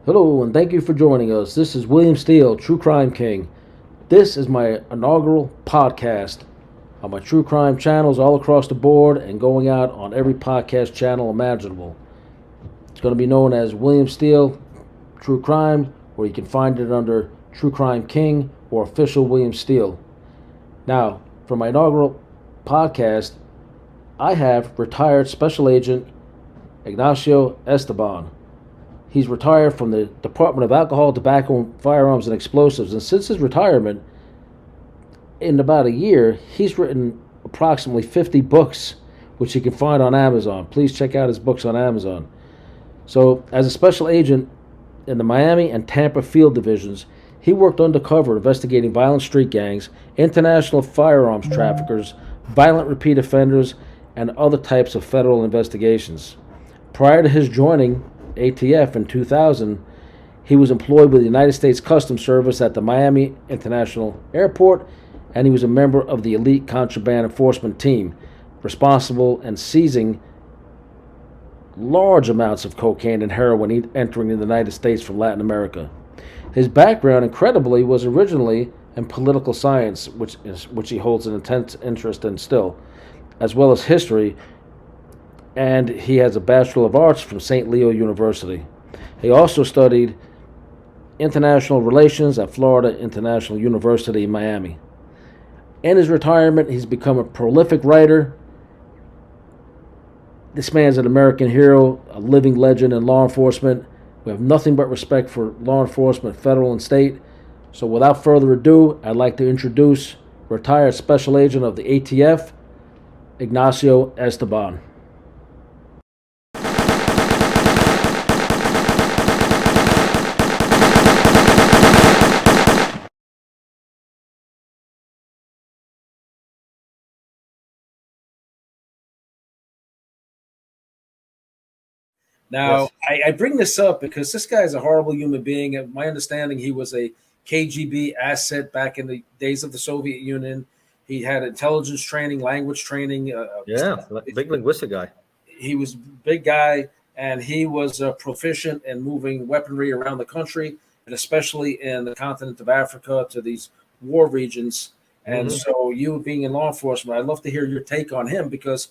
Hello, and thank you for joining us. This is William Steele, True Crime King. This is my inaugural podcast on my true crime channels all across the board and going out on every podcast channel imaginable. It's going to be known as William Steele True Crime, or you can find it under True Crime King or Official William Steele. Now, for my inaugural podcast, I have retired Special Agent Ignacio Esteban. He's retired from the Department of Alcohol, Tobacco, Firearms and Explosives, and since his retirement, in about a year, he's written approximately 50 books, which you can find on Amazon. Please check out his books on Amazon. So, as a special agent in the Miami and Tampa field divisions, he worked undercover investigating violent street gangs, international firearms traffickers, violent repeat offenders, and other types of federal investigations. Prior to his joining ATF in 2000, he was employed with the United States Customs Service at the Miami International Airport, and he was a member of the elite contraband enforcement team, responsible in seizing large amounts of cocaine and heroin entering the United States from Latin America. His background, incredibly, was originally in political science, which he holds an intense interest in still, as well as history, and he has a Bachelor of Arts from St. Leo University. He also studied international relations at Florida International University in Miami. In his retirement, he's become a prolific writer. This man's an American hero, a living legend in law enforcement. We have nothing but respect for law enforcement, federal and state. So without further ado, I'd like to introduce retired Special Agent of the ATF, Ignacio Esteban. Now, Yes. I bring this up because this guy is a horrible human being. My understanding, he was a KGB asset back in the days of the Soviet Union. He had intelligence training, language training. Yeah, big linguistic guy. He was a big guy, and he was proficient in moving weaponry around the country, and especially in the continent of Africa to these war regions. And so, you being in law enforcement, I'd love to hear your take on him because,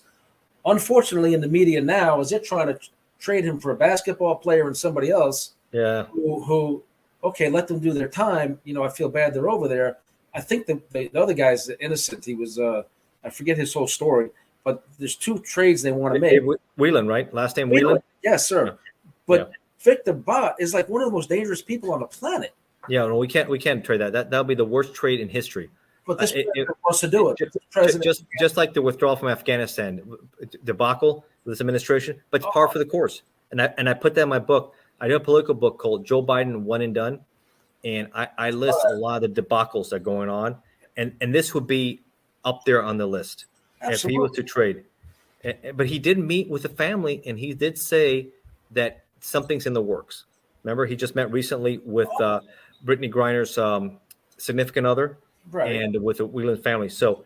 unfortunately, in the media now, is it trying to trade him for a basketball player and somebody else Yeah, who okay, let them do their time. I feel bad they're over there. I think the other guy's innocent. He was I forget his whole story, but there's two trades they want to make. Whelan, right? Last name Whelan. Yes, sir. Yeah. But Yeah. Victor Bott is like one of the most dangerous people on the planet. Yeah, no, we can't trade that. That'll be the worst trade in history. But this president wants to do it. This president, Just like the withdrawal from Afghanistan debacle with this administration, but it's par for the course. And I put that in my book. I do a political book called Joe Biden One and Done, and I list a lot of the debacles that are going on, and this would be up there on the list if he was to trade. But he did meet with the family, and he did say that something's in the works. Remember, he just met recently with Brittany Griner's significant other, right, and with the Whelan family. So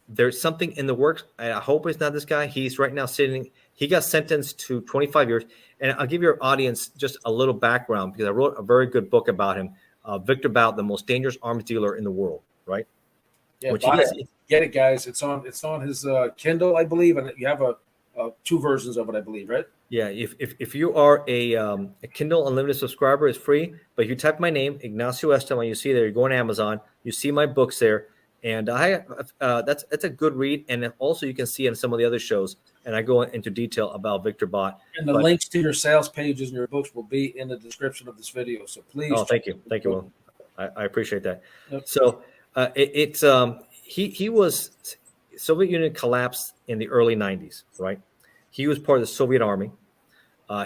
there's something in the works. I hope it's not this guy. He's right now sitting. He got sentenced to 25 years. And I'll give your audience just a little background because I wrote a very good book about him. Victor Bott, the most dangerous arms dealer in the world, right? Yeah, get it, guys. It's on his Kindle, I believe, and you have two versions of it, I believe, right? Yeah, if you are a Kindle Unlimited subscriber, it's free. But if you type my name, Ignacio Esteban, you see there, you go on Amazon, you see my books there, and that's a good read. And also you can see in some of the other shows, and I go into detail about Victor Bott. And the links to your sales pages and your books will be in the description of this video. So please. Oh, thank you, Will. I appreciate that. Yep. So he was Soviet Union collapsed in the early 90s, right? He was part of the Soviet Army.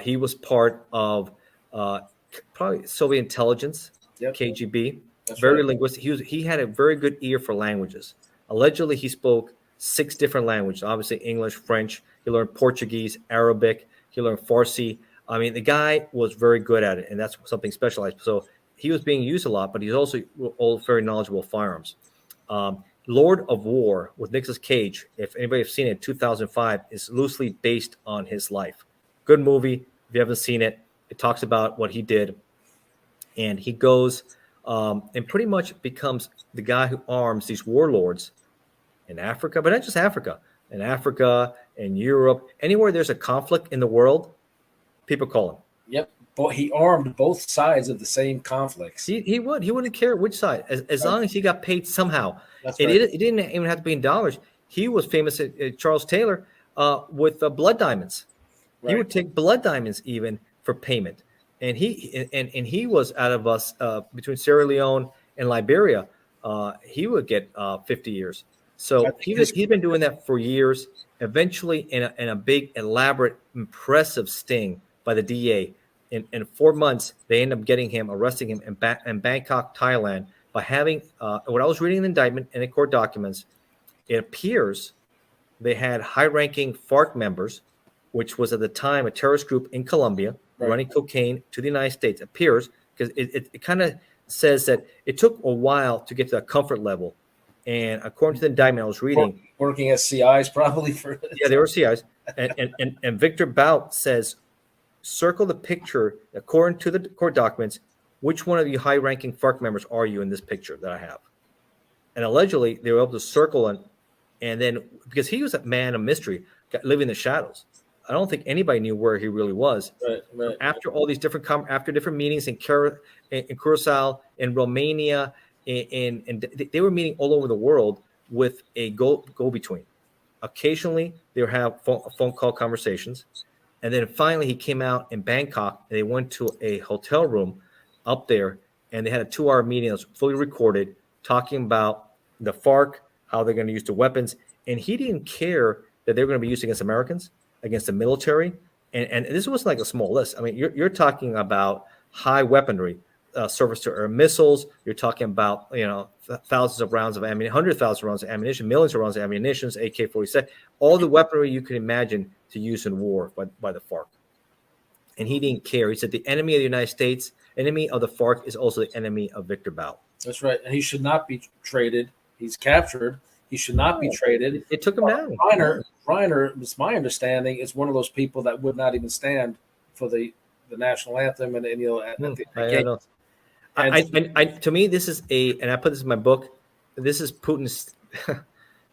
He was part of probably Soviet intelligence, Yep. KGB. That's very right. linguistic. He had a very good ear for languages. Allegedly, he spoke 6 different languages. Obviously, English, French. He learned Portuguese, Arabic. He learned Farsi. I mean, the guy was very good at it, and that's something specialized. So he was being used a lot, but he's also very knowledgeable of firearms. Lord of War with Nicolas Cage, if anybody has seen it, 2005, is loosely based on his life. Good movie. If you haven't seen it, it talks about what he did. and he goes and pretty much becomes the guy who arms these warlords in Africa, but not just Africa, in Europe, anywhere there's a conflict in the world, people call him. Yep. But he armed both sides of the same conflicts. He wouldn't care which side, as long as he got paid somehow. That's It, right. it didn't even have to be in dollars. He was famous at Charles Taylor with blood diamonds. He would take blood diamonds even for payment, and he was out of us between Sierra Leone and Liberia. He would get 50 years. So he's been doing that for years. Eventually, in a big, elaborate, impressive sting by the DA, in 4 months, they end up arresting him in Bangkok, Thailand, by having what I was reading in the indictment and the court documents. It appears they had high-ranking FARC members, which was at the time a terrorist group in Colombia, running cocaine to the United States. It appears, because it kind of says that it took a while to get to that comfort level. And according to the indictment I was reading, working as CIs probably for they were CIs. And Victor Bout says, circle the picture according to the court documents. Which one of you high-ranking FARC members are you in this picture that I have? And allegedly, they were able to circle him, and then because he was a man of mystery, living in the shadows. I don't think anybody knew where he really was. Right. After all these different meetings in Curacao, in Romania, and they were meeting all over the world with a go-between. Occasionally, they would have phone call conversations. And then finally, he came out in Bangkok, and they went to a hotel room up there, and they had a 2-hour meeting that was fully recorded, talking about the FARC, how they're going to use the weapons. And he didn't care that they were going to be used against Americans, against the military. And this wasn't like a small list. I mean, you're talking about high weaponry, surface-to-air missiles. You're talking about, thousands of rounds of ammunition, 100,000 rounds of ammunition, millions of rounds of ammunition, AK-47, all the weaponry you can imagine to use in war by the FARC. And he didn't care. He said the enemy of the United States, enemy of the FARC, is also the enemy of Victor Bout. That's right. And he should not be traded. He's captured. He should not be traded. It took him down. Reiner, it's my understanding, is one of those people that would not even stand for the national anthem. And to me, this is and I put this in my book, this is Putin's.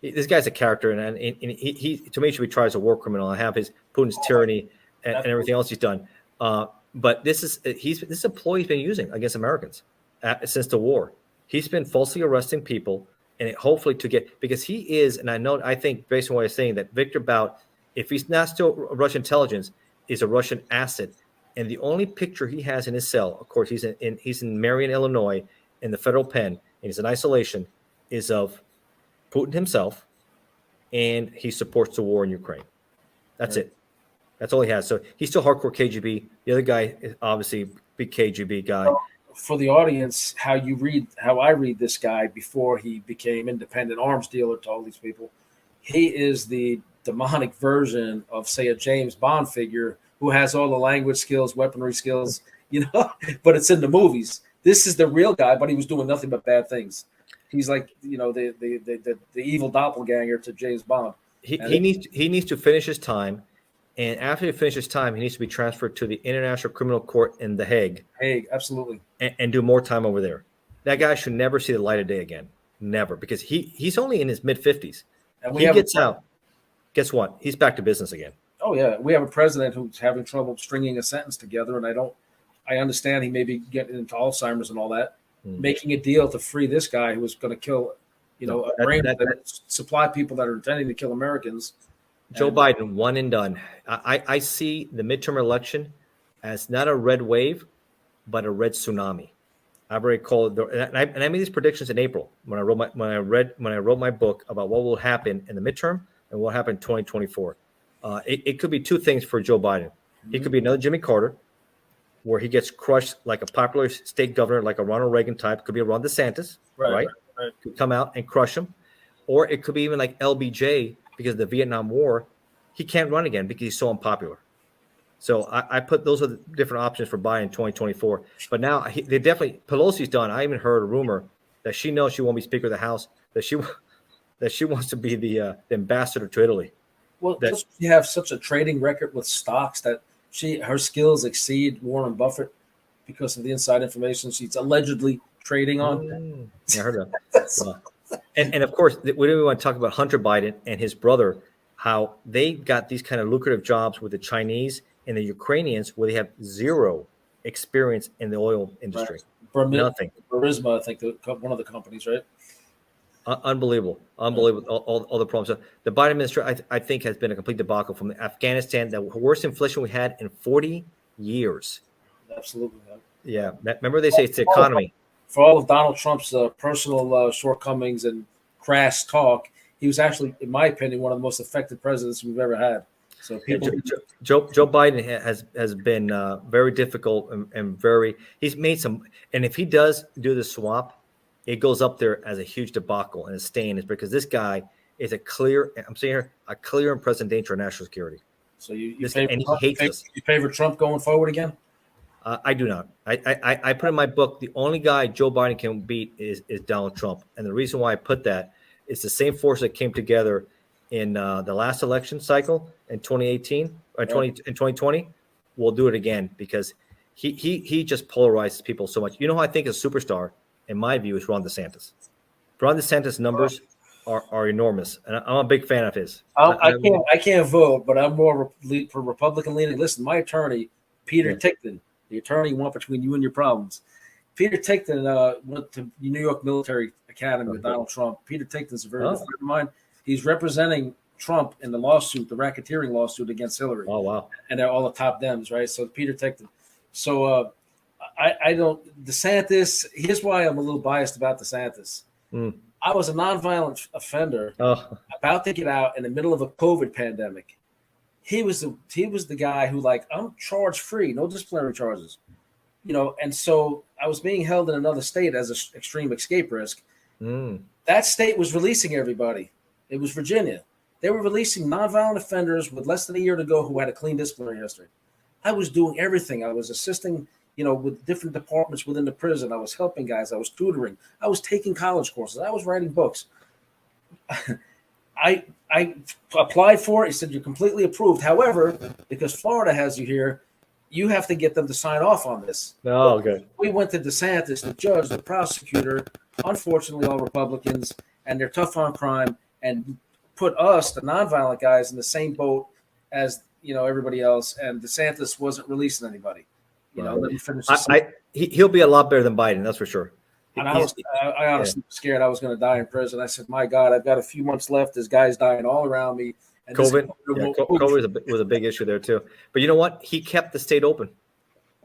This guy's a character, and he to me should be tried as a war criminal. I have his Putin's tyranny and everything else he's done. But this is a ploy he's been using against Americans since the war. He's been falsely arresting people, and hopefully because he is, and I think based on what I'm saying, that Victor Bout, if he's not still Russian intelligence, is a Russian asset. And the only picture he has in his cell, of course, he's in Marion, Illinois, in the federal pen, and he's in isolation, is of Putin himself, and he supports the war in Ukraine. That's it. That's all he has. So he's still hardcore KGB. The other guy is obviously big KGB guy. For the audience, how I read this guy before he became independent arms dealer to all these people, he is the demonic version of, say, a James Bond figure who has all the language skills, weaponry skills, but it's in the movies. This is the real guy, but he was doing nothing but bad things. He's like, the evil doppelganger to James Bond. He needs to finish his time. And after he finishes time, he needs to be transferred to the International Criminal Court in The Hague. Absolutely. And do more time over there. That guy should never see the light of day again. Never. Because he's only in his mid-50s. And he gets out. Guess what? He's back to business again. Oh, yeah. We have a president who's having trouble stringing a sentence together. And I understand he may be getting into Alzheimer's and all that. Making a deal to free this guy who was going to kill, supply people that are intending to kill Americans. Joe Biden, one and done. I see the midterm election as not a red wave, but a red tsunami. I've already called it, and I made these predictions in April when I wrote my book about what will happen in the midterm and what will happen in 2024. It could be two things for Joe Biden. It could be another Jimmy Carter, where he gets crushed like a popular state governor, like a Ronald Reagan type. Could be a Ron DeSantis, right? Could come out and crush him, or it could be even like LBJ. Because of the Vietnam War, he can't run again because he's so unpopular. So I put those are the different options for Biden in 2024. But now they definitely Pelosi's done. I even heard a rumor that she knows she won't be Speaker of the House. That she wants to be the ambassador to Italy. Well, you have such a trading record with stocks that her skills exceed Warren Buffett. because of the inside information she's allegedly trading on. I heard that. And of course, we don't want to talk about Hunter Biden and his brother, how they got these kind of lucrative jobs with the Chinese and the Ukrainians, where they have zero experience in the oil industry. Right. Nothing. Burisma, I think, one of the companies, right? Unbelievable. All the problems. So the Biden administration, I think, has been a complete debacle from Afghanistan, the worst inflation we had in 40 years. Absolutely. Yeah. Remember, they say it's the economy. For all of Donald Trump's personal shortcomings and crass talk, he was actually, in my opinion, one of the most effective presidents we've ever had. So people, Joe Biden has been very difficult and he's made some, and if he does do the swap, it goes up there as a huge debacle and a stain, is because this guy is a clear and present danger of national security. So he favor Trump going forward again? I do not. I put in my book, the only guy Joe Biden can beat is Donald Trump. And the reason why I put that is the same force that came together in the last election cycle in 2018 or 2020. We'll do it again, because he just polarizes people so much. You know who I think is a superstar, in my view, is Ron DeSantis. Ron DeSantis' numbers are enormous, and I'm a big fan of his. I can't vote, but I'm more for Republican leaning. Listen, my attorney, Peter Tickton, the attorney went between you and your problems. Peter Tickton went to New York Military Academy with Donald Trump. Peter Tickton's a very good friend of mine. He's representing Trump in the lawsuit, the racketeering lawsuit against Hillary. Oh, wow. And they're all the top Dems, right? So Peter Tickton. So I don't – DeSantis – here's why I'm a little biased about DeSantis. I was a nonviolent offender about to get out in the middle of a COVID pandemic. He was the guy who, like, I'm charge free, no disciplinary charges, and so I was being held in another state as an extreme escape risk. That state was releasing everybody. It was Virginia. They were releasing nonviolent offenders with less than a year to go who had a clean disciplinary history. I was doing everything. I was assisting, with different departments within the prison. I was helping guys. I was tutoring. I was taking college courses. I was writing books. I applied for it. He said, you're completely approved. However, because Florida has you here, you have to get them to sign off on this. Oh, okay. We went to DeSantis, the judge, the prosecutor, unfortunately all Republicans, and they're tough on crime, and put us, the nonviolent guys, in the same boat as everybody else. And DeSantis wasn't releasing anybody. Let me finish this. He'll be a lot better than Biden, that's for sure. And I honestly was scared I was going to die in prison. I said, my God, I've got a few months left. There's guys dying all around me. And COVID was a big issue there too. But you know what? He kept the state open.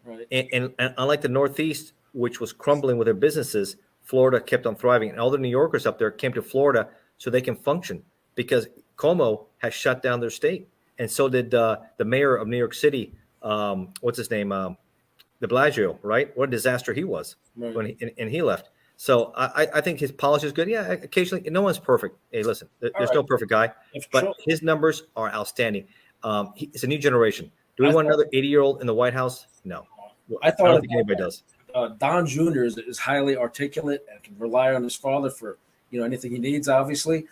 Right. And unlike the Northeast, which was crumbling with their businesses, Florida kept on thriving. And all the New Yorkers up there came to Florida so they can function, because Cuomo has shut down their state. And so did the mayor of New York City. What's his name? De Blasio, right? What a disaster he was when he left. So I think his policy is good. Yeah, occasionally, no one's perfect. Hey, listen, there's no perfect guy, but his numbers are outstanding. It's a new generation. Do we want another 80-year-old in the White House? No. I don't think anybody does. Don Jr. is highly articulate and can rely on his father for anything he needs, obviously.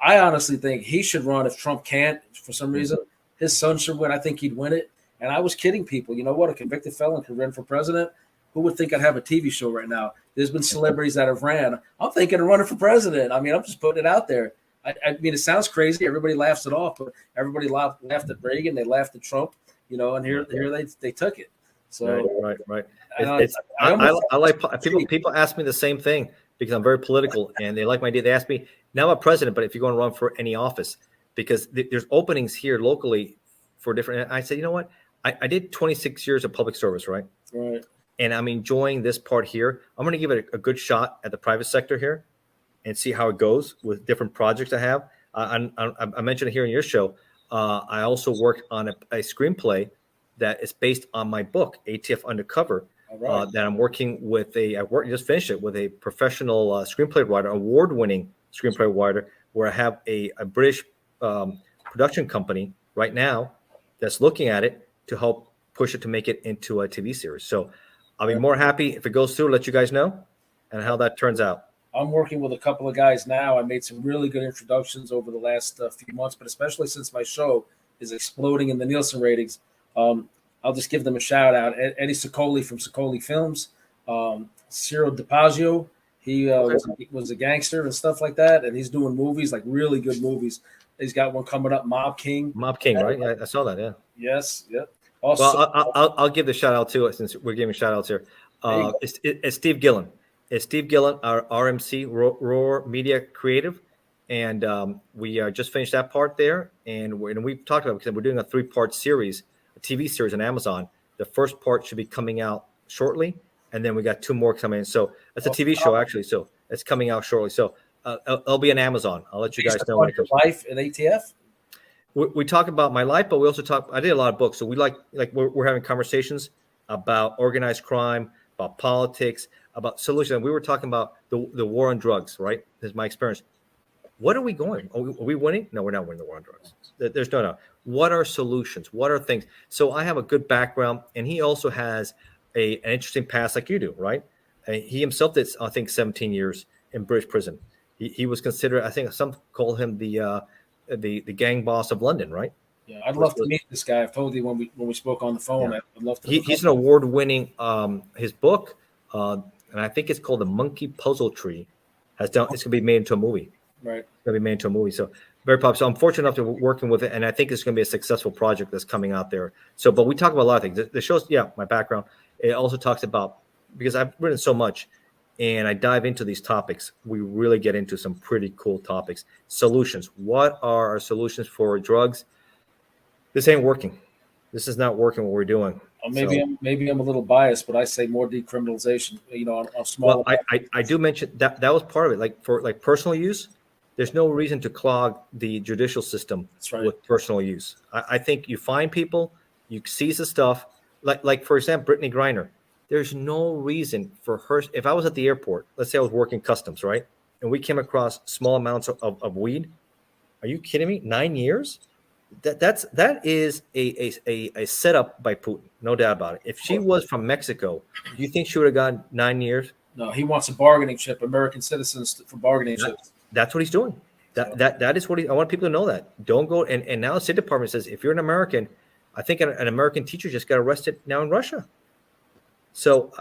I honestly think he should run if Trump can't for some reason. His son should win. I think he'd win it. And I was kidding people. You know what? A convicted felon could run for president. Who would think I'd have a TV show right now? There's been celebrities that have ran. I'm thinking of running for president. I mean, I'm just putting it out there. I mean, it sounds crazy. Everybody laughs it off, but everybody laughed at Reagan. They laughed at Trump, and here they took it. So right. I like people ask me the same thing, because I'm very political and they like my idea. They ask me, now I'm a president, but if you're going to run for any office, because there's openings here locally for different. I said, you know what? I did 26 years of public service, right? Right. And I'm enjoying this part here. I'm going to give it a good shot at the private sector here and see how it goes with different projects I have. I mentioned it here in your show. I also worked on a screenplay that is based on my book, ATF Undercover, that I'm working with just finished it with a professional screenplay writer, award-winning screenplay writer, where I have a British production company right now that's looking at it to help push it to make it into a TV series. So I'll be more happy if it goes through, let you guys know and how that turns out. I'm working with a couple of guys now. I made some really good introductions over the last few months, but especially since my show is exploding in the Nielsen ratings. I'll just give them a shout out. Eddie Sicoli from Sicoli Films, Cyril DiPaggio. He was a gangster and stuff like that, and he's doing movies, like really good movies. He's got one coming up, Mob King. Mob King, right? Yeah, I saw that. Yeah. Yes. Yep. Also, Well, I'll give the shout out too, since we're giving shout outs here. It's Steve Gillen. It's Steve Gillen, our RMC Roar Media Creative, and we just finished that part there. And we've talked about, because we're doing a 3-part series, a TV series on Amazon. The first part should be coming out shortly, and then we got 2 more coming in. So that's a TV show, actually. So it's coming out shortly. So it'll be on Amazon. I'll let you guys know when it comes. Life in ATF. We talk about my life, but we also talk. I did a lot of books, so we like we're having conversations about organized crime, about politics, about solutions. We were talking about the war on drugs, right? This is my experience. What are we going? Are we winning? No, we're not winning the war on drugs. There's no doubt. What are solutions? What are things? So I have a good background, and he also has an interesting past, like you do, right? He himself did, I think, 17 years in British prison. He was considered, I think, some call him the gang boss of London, right? Yeah, I'd love to meet this guy. I've told you when we spoke on the phone. Yeah. I'd love to. He's an award-winning. His book, and I think it's called The Monkey Puzzle Tree, it's going to be made into a movie. Right. It's going to be made into a movie. So very popular. So I'm fortunate enough to be working with it, and I think it's going to be a successful project that's coming out there. So, but we talk about a lot of things. The show's, my background. It also talks about, because I've written so much, and I dive into these topics, we really get into some pretty cool topics. Solutions. What are our solutions for drugs? This ain't working. This is not working what we're doing. Maybe I'm a little biased, but I say more decriminalization. On small. Well, I do mention that was part of it. Like for personal use, there's no reason to clog the judicial system with personal use. I think you find people, you seize the stuff. Like for example, Brittany Griner. There's no reason for her. If I was at the airport, let's say I was working customs, right, and we came across small amounts of weed. Are you kidding me? 9 years? That is a setup by Putin, no doubt about it. If she was from Mexico, do you think she would have gotten 9 years? No, he wants a bargaining chip, American citizens for bargaining chips. That's what he's doing. That is what I want people to know that. Don't go and now the State Department says if you're an American, I think an American teacher just got arrested now in Russia. So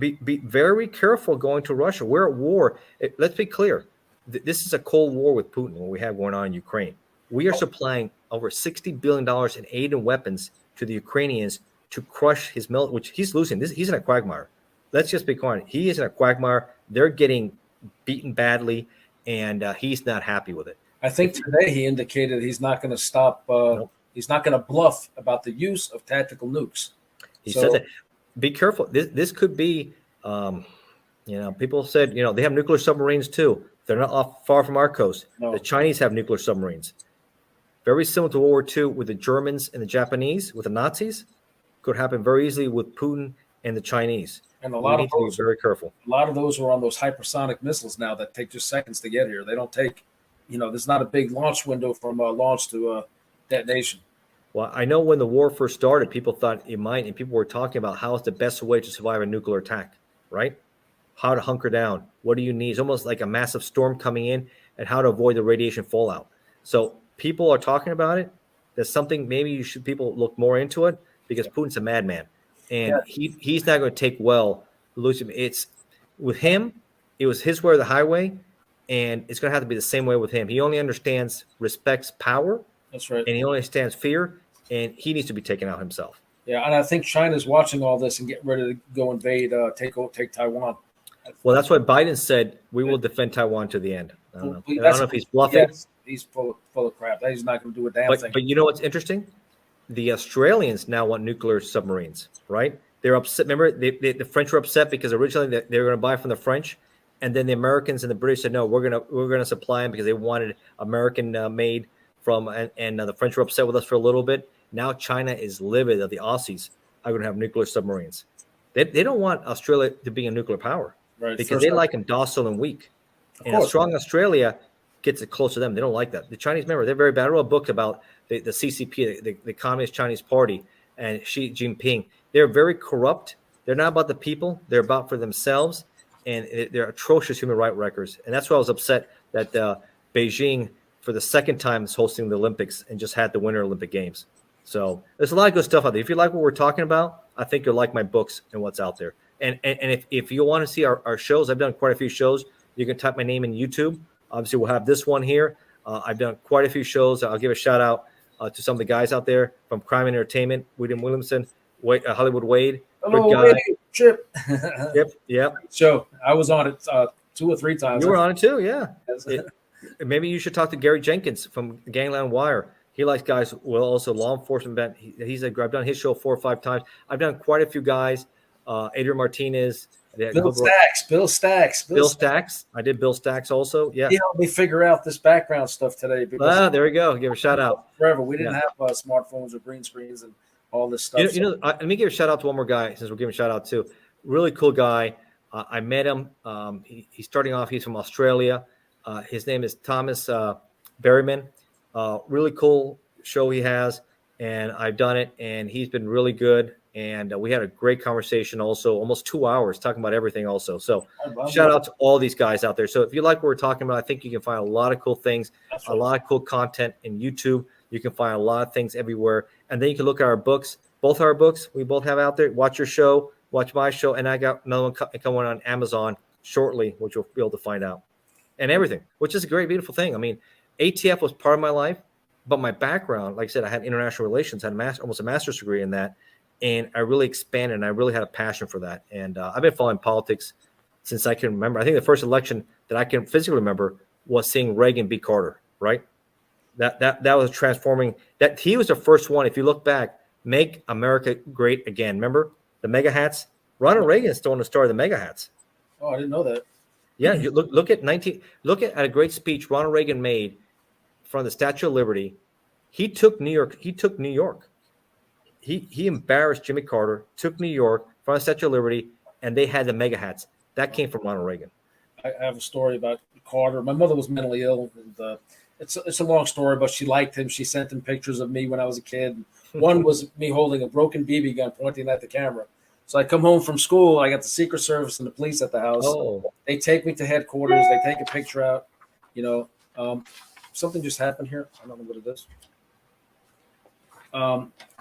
be very careful going to Russia. We're at war. Let's be clear. This is a cold war with Putin, what we have going on in Ukraine. We are supplying over $60 billion in aid and weapons to the Ukrainians to crush his military, which he's losing. He's in a quagmire. Let's just be quiet. He is in a quagmire. They're getting beaten badly, and he's not happy with it. I think today he indicated he's not going to stop. Nope. He's not going to bluff about the use of tactical nukes. He said that. Be careful. This could be, people said, they have nuclear submarines too. They're not far from our coast. No. The Chinese have nuclear submarines. Very similar to World War II with the Germans and the Japanese, with the Nazis. Could happen very easily with Putin and the Chinese. And a lot of those, be very careful. A lot of those are on those hypersonic missiles now that take just seconds to get here. They don't take, there's not a big launch window from launch to detonation. Well, I know when the war first started, people thought it might, and people were talking about how is the best way to survive a nuclear attack, right? How to hunker down. What do you need? It's almost like a massive storm coming in, and how to avoid the radiation fallout. So people are talking about it. There's something maybe people look more into it, because Putin's a madman, and he's not going to take well. It's with him. It was his way or the highway, and it's going to have to be the same way with him. He only respects power. That's right, and he only understands fear, and he needs to be taken out himself. Yeah, and I think China's watching all this and getting ready to go invade, take Taiwan. Well, that's why Biden said we will defend Taiwan to the end. I don't know if he's bluffing. Yes, he's full of crap. He's not going to do a damn thing. But you know what's interesting? The Australians now want nuclear submarines, right? They're upset. Remember, the French were upset because originally they were going to buy from the French, and then the Americans and the British said no, we're going to supply them because they wanted American made from, and the French were upset with us for a little bit. Now China is livid that the Aussies are going to have nuclear submarines. They don't want Australia to be a nuclear power, right? Because they like them docile and weak. And a strong Australia gets it close to them. They don't like that. The Chinese, remember, they're very bad. I wrote a book about the CCP, the Communist Chinese Party, and Xi Jinping. They're very corrupt. They're not about the people. They're about for themselves, and they're atrocious human rights records. And that's why I was upset that Beijing, for the second time, is hosting the Olympics and just had the Winter Olympic Games. So there's a lot of good stuff out there. If you like what we're talking about, I think you'll like my books and what's out there. And if you want to see our shows, I've done quite a few shows. You can type my name in YouTube. Obviously, we'll have this one here. I've done quite a few shows. I'll give a shout out to some of the guys out there from Crime and Entertainment, William Williamson, Hollywood Wade. Hello, good guy. Chip. Yep. So I was on it 2 or 3 times. You were on it too, yeah. Maybe you should talk to Gary Jenkins from Gangland Wire. He likes guys with also law enforcement. I've done his show 4 or 5 times. I've done quite a few guys. Adrian Martinez. Bill Stacks. I did Bill Stacks also. Yeah. He helped me figure out this background stuff today. There we go. Give a shout out. Forever. We didn't have smartphones or green screens and all this stuff. Let me give a shout out to one more guy since we're giving a shout out to. Really cool guy. I met him. He's starting off. He's from Australia. His name is Thomas Berryman. Really cool show he has, and I've done it, and he's been really good. And we had a great conversation also, almost 2 hours talking about everything also. So shout out to all these guys out there. So if you like what we're talking about, I think you can find a lot of cool things, a lot of cool content in YouTube. You can find a lot of things everywhere. And then you can look at our books, both our books we both have out there. Watch your show, watch my show, and I got another one coming on Amazon shortly, which you'll be able to find out. And everything, which is a great, beautiful thing. I mean, ATF was part of my life, but my background, like I said, I had international relations, had almost a master's degree in that. And I really expanded, and I really had a passion for that. And I've been following politics since I can remember. I think the first election that I can physically remember was seeing Reagan beat Carter, right? That was transforming. That he was the first one, if you look back, make America great again. Remember the mega hats? Ronald Reagan is still the star of the mega hats. Oh, I didn't know that. Yeah, you look at a great speech Ronald Reagan made from the Statue of Liberty. He took New York. He embarrassed Jimmy Carter, took New York from the Statue of Liberty, and they had the mega hats. That came from Ronald Reagan. I have a story about Carter. My mother was mentally ill, and it's a long story, but she liked him. She sent him pictures of me when I was a kid. One was me holding a broken BB gun pointing at the camera. So I come home from school. I got the Secret Service and the police at the house. Oh. They take me to headquarters. They take a picture out. Something just happened here. I don't know what it is.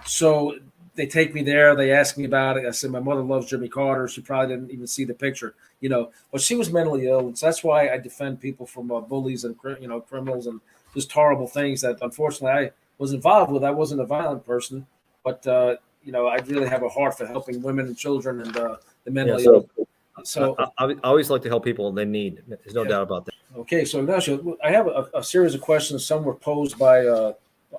So they take me there. They ask me about it. I said, my mother loves Jimmy Carter. She probably didn't even see the picture, but she was mentally ill. And so that's why I defend people from bullies and, criminals and just horrible things that unfortunately I was involved with. I wasn't a violent person, but, I really have a heart for helping women and children and the mentally ill. So I always like to help people in need. There's no doubt about that. Okay. So Ignacio, I have a series of questions. Some were posed by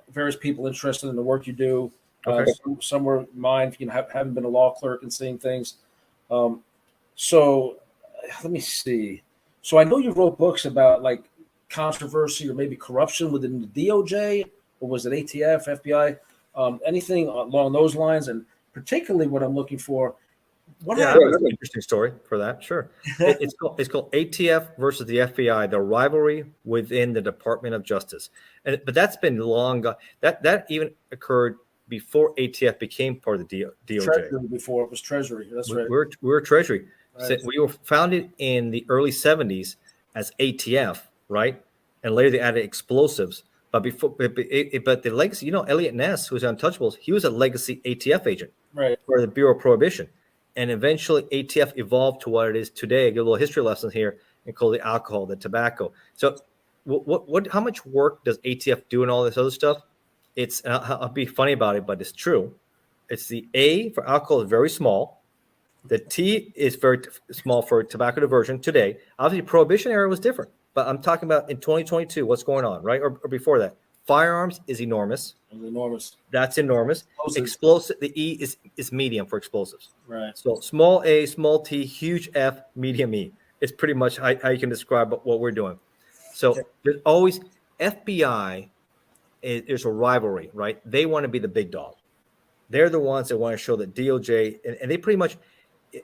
various people interested in the work you do. Okay. Some were mine, having been a law clerk and seeing things. So let me see. So I know you wrote books about like controversy or maybe corruption within the DOJ, or was it ATF, FBI? Anything along those lines, and particularly what I'm looking for. That's an interesting story for that. Sure, it's called ATF versus the FBI: the rivalry within the Department of Justice. But that's been long gone. That even occurred before ATF became part of the DOJ. Treasury before it was Treasury. That's right. We're Treasury. Right. So we were founded in the early '70s as ATF, right? And later they added explosives. But the legacy, Elliot Ness, who's on Untouchables, he was a legacy ATF agent, right, for the Bureau of Prohibition, and eventually ATF evolved to what it is today. I give a little history lesson here and call the alcohol, the tobacco. So, how much work does ATF do and all this other stuff? I'll be funny about it, but it's true. It's the A for alcohol is very small. The T is very small for tobacco diversion today. Obviously, Prohibition era was different. But I'm talking about in 2022, what's going on, right? Or before that. Firearms is enormous. That's enormous. Explosive. The E is medium for explosives. Right. So small A, small T, huge F, medium E. It's pretty much how you can describe what we're doing. So there's always FBI. There's a rivalry, right? They want to be the big dog. They're the ones that want to show that DOJ, and they pretty much,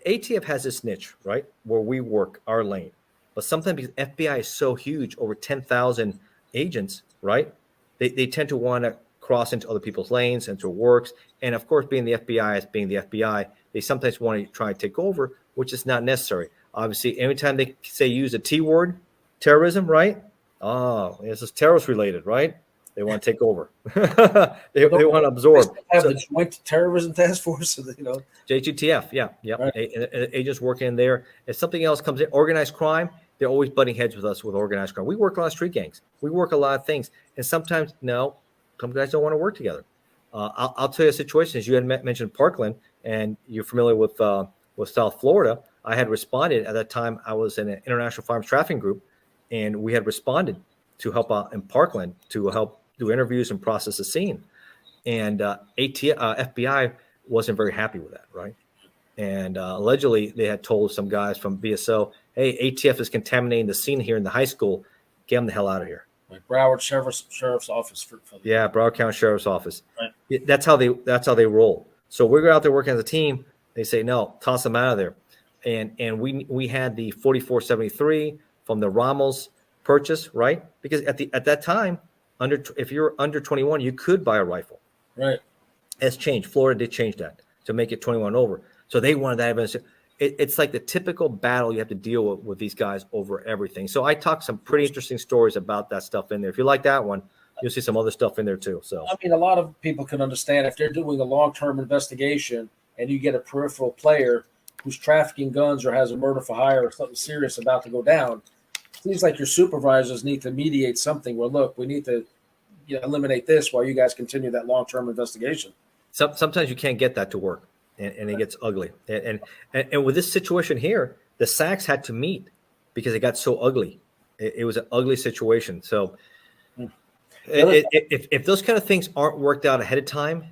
ATF has this niche, right? Where we work our lane. But sometimes because FBI is so huge, over 10,000 agents, right? They tend to want to cross into other people's lanes and to works. And of course, being the FBI, they sometimes want to try and take over, which is not necessary. Obviously, anytime they say use a T word, terrorism, right? Oh, this is terrorist related, right? They want to take over. they want to absorb. They have the Joint Terrorism Task Force, JGTF, yeah. Right. Agents working in there. If something else comes in, organized crime, they're always butting heads with us with organized crime. We work a lot of street gangs. We work a lot of things. And sometimes, no, some guys don't want to work together. I'll tell you a situation. As you had mentioned Parkland, and you're familiar with South Florida, I had responded at that time. I was in an international firearms trafficking group, and we had responded to help out in Parkland to help do interviews and process the scene. And FBI wasn't very happy with that, right? And allegedly, they had told some guys from BSO, hey, ATF is contaminating the scene here in the high school. Get them the hell out of here. Like Broward Sheriff's Office. Yeah, Broward County Sheriff's Office. Right. That's how they roll. So we're out there working as a team. They say, no, toss them out of there. And we had the 4473 from the Ramos purchase, right? Because at that time, if you're under 21, you could buy a rifle. Right. It's changed. Florida did change that to make it 21 over. So they wanted that evidence. It's like the typical battle you have to deal with these guys over everything. So I talked some pretty interesting stories about that stuff in there. If you like that one, you'll see some other stuff in there too. So I mean, a lot of people can understand if they're doing a long-term investigation and you get a peripheral player who's trafficking guns or has a murder for hire or something serious about to go down. It seems like your supervisors need to mediate something where, look, we need to eliminate this while you guys continue that long-term investigation. Sometimes you can't get that to work. And it gets ugly. And with this situation here, the SACs had to meet because it got so ugly. It was an ugly situation. So if those kind of things aren't worked out ahead of time,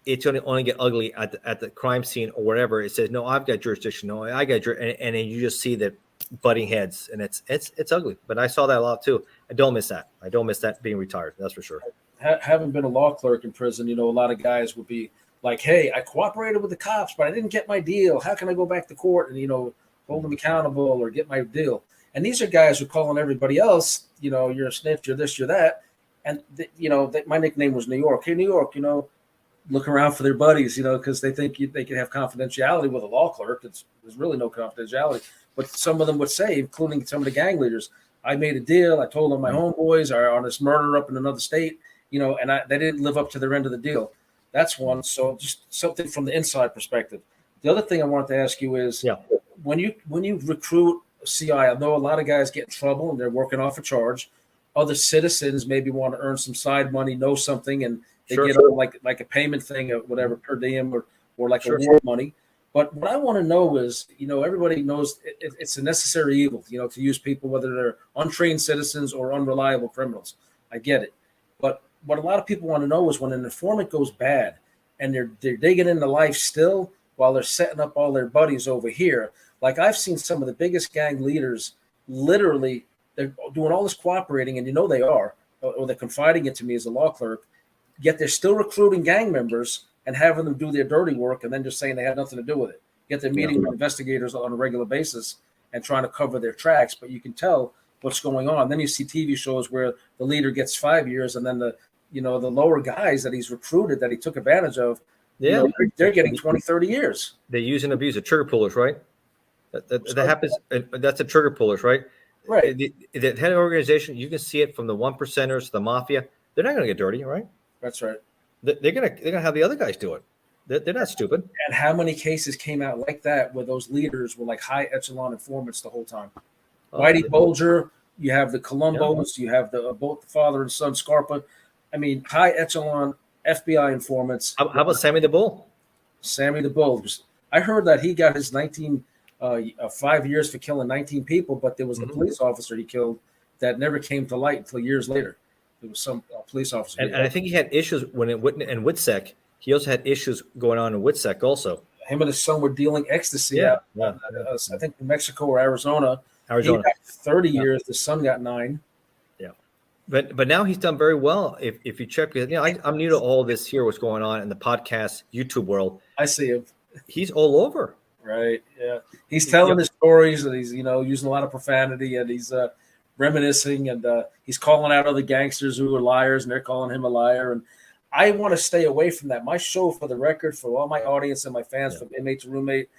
it's going to only get ugly at the crime scene or whatever. It says, no, I've got jurisdiction. No, I got and then you just see that butting heads, and it's ugly. But I saw that a lot too. I don't miss that. I don't miss that being retired. That's for sure. Having been a law clerk in prison, a lot of guys would be like, hey, I cooperated with the cops, but I didn't get my deal. How can I go back to court and, hold them accountable or get my deal? And these are guys who are calling everybody else, you're a snitch, you're this, you're that. And, my nickname was New York. Hey, New York, looking around for their buddies, because they think they can have confidentiality with a law clerk. There's really no confidentiality. But some of them would say, including some of the gang leaders, I made a deal. I told them my homeboys are on this murder up in another state, and they didn't live up to their end of the deal. That's one. So just something from the inside perspective. The other thing I wanted to ask you is, when you recruit a CI, I know a lot of guys get in trouble and they're working off a charge. Other citizens maybe want to earn some side money, know something, and they get on like a payment thing or whatever per diem or like award money. But what I want to know is, everybody knows it's a necessary evil, to use people, whether they're untrained citizens or unreliable criminals. I get it. But what a lot of people want to know is when an informant goes bad and they're digging into life still while they're setting up all their buddies over here. Like I've seen some of the biggest gang leaders, literally, they're doing all this cooperating, and they are, or they're confiding it to me as a law clerk, yet they're still recruiting gang members and having them do their dirty work and then just saying they had nothing to do with it. Yet they're meeting with investigators on a regular basis and trying to cover their tracks, but you can tell what's going on. Then you see TV shows where the leader gets 5 years and then the lower guys that he's recruited, that he took advantage of, they're getting 20, 30 years. They use and abuse the trigger pullers, right? That happens. That's the trigger pullers, right? Right. The head of the organization, you can see it from the 1%ers to the mafia. They're not going to get dirty, right? That's right. They're gonna have the other guys do it. They're not stupid. And how many cases came out like that where those leaders were like high echelon informants the whole time? Whitey Bulger, you have the Columbos, you have both the father and son Scarpa. I mean, high echelon FBI informants. How about Sammy the Bull? Sammy the Bull. I heard that he got his 5 years for killing 19 people, but there was the police officer he killed that never came to light until years later. There was some police officer. And I think he had issues in Witsec. He also had issues going on in Witsec also. Him and his son were dealing ecstasy out. I think New Mexico or Arizona. He got 30 years. The son got 9. Yeah. But now he's done very well. If you check, I'm new to all this here, what's going on in the podcast YouTube world. I see him. He's all over. Right. Yeah. He's telling his stories, and he's using a lot of profanity, and he's reminiscing, and he's calling out other gangsters who are liars, and they're calling him a liar. And I want to stay away from that. My show, for the record, for all my audience and my fans, from inmate to roommate,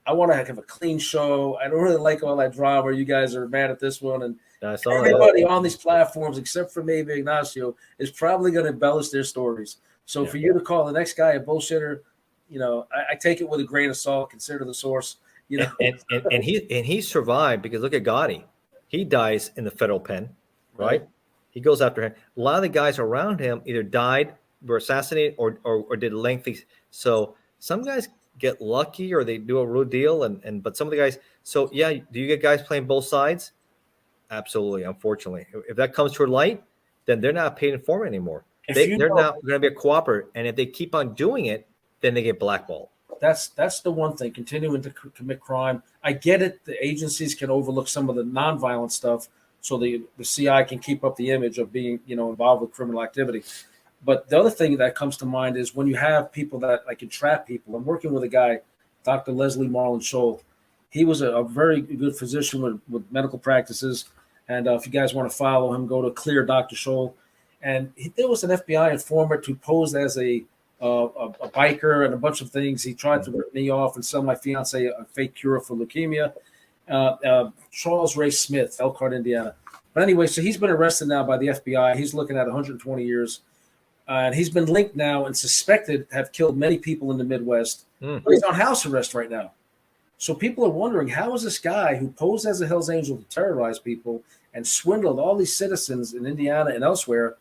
I want to have a clean show. I don't really like all that drama. You guys are mad at this one, and I saw everybody on these platforms, except for maybe Ignacio, is probably going to embellish their stories. So for you to call the next guy a bullshitter, I take it with a grain of salt. Consider the source. And he survived because look at Gotti. He dies in the federal pen, right? He goes after him. A lot of the guys around him either died, were assassinated, or did lengthy. So some guys get lucky or they do a real deal, but some of the guys. So yeah, do you get guys playing both sides? Absolutely. Unfortunately, if that comes to light, then they're not a paid informant anymore. They're now going to be a cooperator, and if they keep on doing it, then they get blackballed. That's the one thing. Continuing to commit crime. I get it. The agencies can overlook some of the nonviolent stuff, so the CI can keep up the image of being involved with criminal activity. But the other thing that comes to mind is when you have people that entrap people. I'm working with a guy, Dr. Leslie Marlin Scholl. He was a very good physician with medical practices. And if you guys want to follow him, go to Clear Dr. Scholl. And there was an FBI informant who posed as a biker and a bunch of things. He tried to rip me off and sell my fiance a fake cure for leukemia. Charles Ray Smith, Elkhart, Indiana. But anyway, so he's been arrested now by the FBI. He's looking at 120 years. And he's been linked now and suspected to have killed many people in the Midwest. But he's on house arrest right now. So people are wondering, how is this guy who posed as a Hells Angel to terrorize people and swindled all these citizens in Indiana and elsewhere,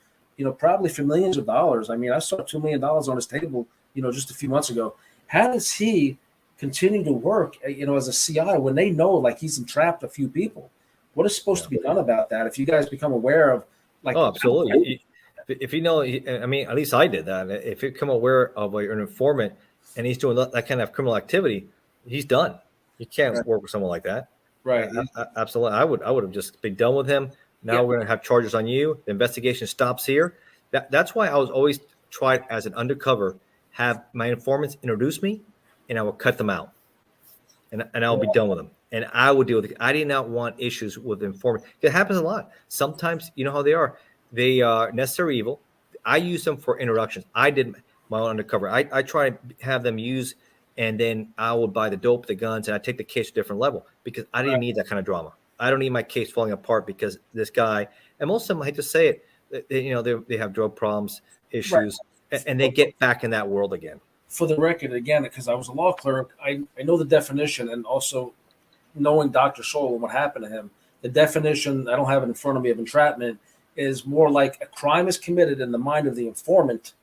probably for millions of dollars. I mean, I saw $2 million on his table, just a few months ago. How does he continue to work, as a CI when they know he's entrapped a few people? What is supposed to be done about that? If you guys become aware of absolutely. If I mean, at least I did that. If you become aware of an informant and he's doing that kind of criminal activity, he's done. You can't work with someone like that. Right. Absolutely. I would have just been done with him. Now we're going to have charges on you. The investigation stops here. That's why I was always tried as an undercover, have my informants introduce me, and I will cut them out. And I'll be done with them. And I would deal with it. I did not want issues with informants. It happens a lot. Sometimes, you know how they are. They are necessary evil. I use them for introductions. I did my own undercover. I try to have them use, and then I would buy the dope, the guns, and I take the case to a different level because I didn't need that kind of drama. I don't need my case falling apart because this guy, and most of them, I hate to say it, they have drug problems, issues, and they get back in that world again. For the record, again, because I was a law clerk, I know the definition, and also knowing Dr. Scholl and what happened to him, the definition, I don't have it in front of me, of entrapment, is more like a crime is committed in the mind of the informant,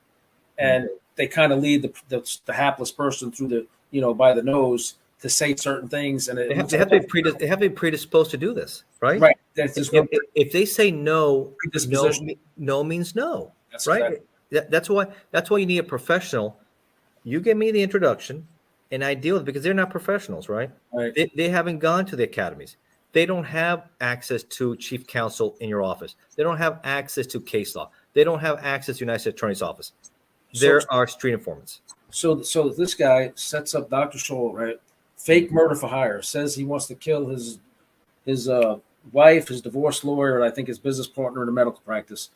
and they kind of lead the hapless person through the, by the nose to say certain things. And they have to be predisposed to do this, right? Right. If they say no means no. That's right. Exactly. That's why you need a professional. You give me the introduction and I deal with it because they're not professionals, right? Right. They haven't gone to the academies. They don't have access to chief counsel in your office. They don't have access to case law. They don't have access to United States Attorney's Office. There are street informants. So this guy sets up Dr. Scholl, right? Fake murder for hire. Says he wants to kill his wife, his divorce lawyer, and I think his business partner in a medical practice.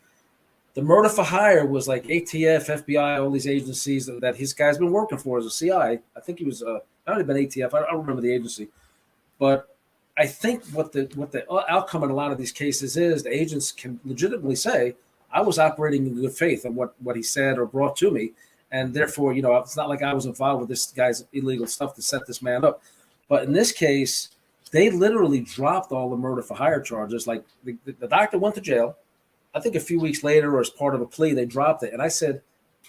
The murder for hire was like ATF, FBI, all these agencies that his guy's been working for as a CI. I think he was might have been ATF. I don't remember the agency, but I think what the outcome in a lot of these cases is the agents can legitimately say, I was operating in good faith on what he said or brought to me. And therefore, it's not like I was involved with this guy's illegal stuff to set this man up. But in this case, they literally dropped all the murder for hire charges. Like the doctor went to jail. I think a few weeks later, or as part of a plea, they dropped it. And I said,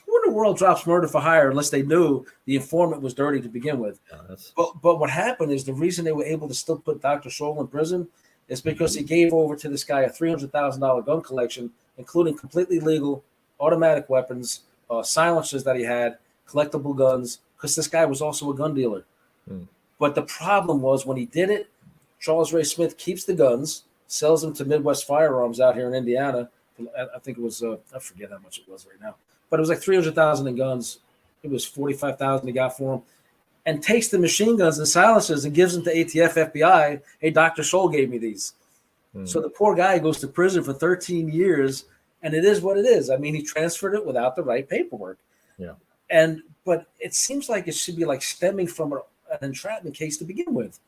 who in the world drops murder for hire unless they knew the informant was dirty to begin with? Yeah, but what happened is the reason they were able to still put Dr. Scholl in prison is because he gave over to this guy a $300,000 gun collection, including completely legal automatic weapons, silencers that he had, collectible guns, because this guy was also a gun dealer. But the problem was when he did it, Charles Ray Smith keeps the guns, sells them to Midwest Firearms out here in Indiana. I think it was, I forget how much it was right now, but it was like $300,000 in guns. It was $45,000 he got for them, and takes the machine guns and silencers and gives them to ATF, FBI. Hey, Dr. Scholl gave me these. So the poor guy goes to prison for 13 years, and it is what it is. I mean, he transferred it without the right paperwork. Yeah. But it seems like it should be like stemming from an entrapment case to begin with.